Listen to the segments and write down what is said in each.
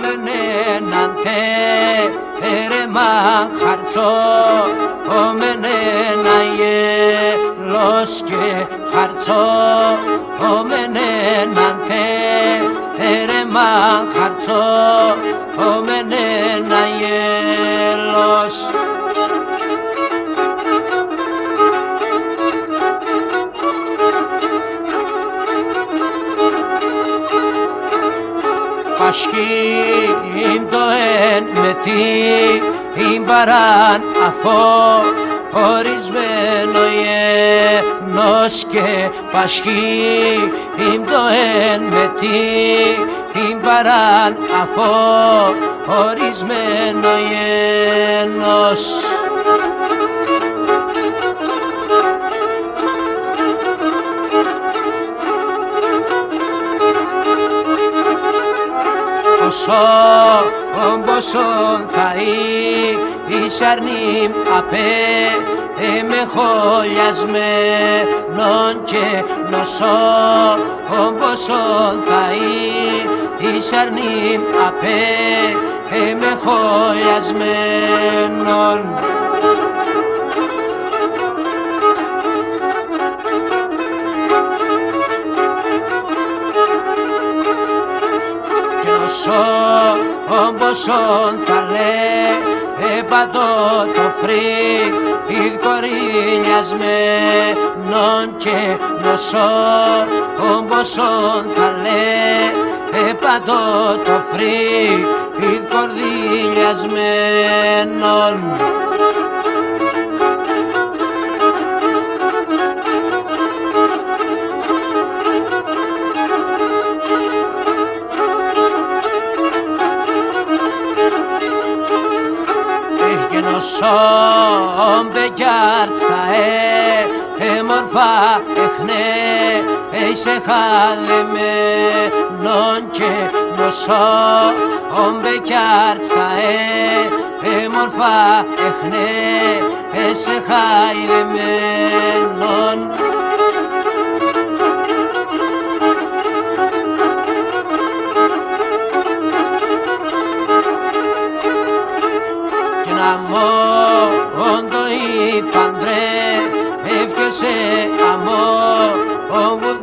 menenante erema harzo menena ye loske harzo menenante erema harzo menena ye los Πασχήν το εν με την παράν αφό ορισμένο γένος και πασχήν το εν με την παράν αφό ορισμένο γένος. Πόσον θα είσαι αρνήμ απέ με χωλιασμένον και νοσό πόσον θα είσαι αρνήμ απέ με χωλιασμένον. Πόσον θα πάντο το φρύδι κορυλιασμένον και νοσό πόσον θα πάντο το φρύδι κορυλιασμένον. Νοσόν μπεκιάρτσα μορφά εχνέ είσαι χαλεμένον και νοσόν μπεκιάρτσα μορφά εχνέ είσαι χαλεμένον. Σε αμόρ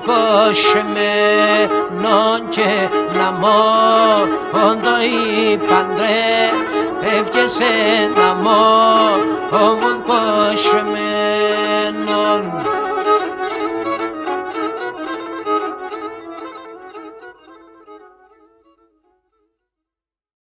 κοσμένον και ναμόρ όντο είπαν ρε έφτιασε ναμόρ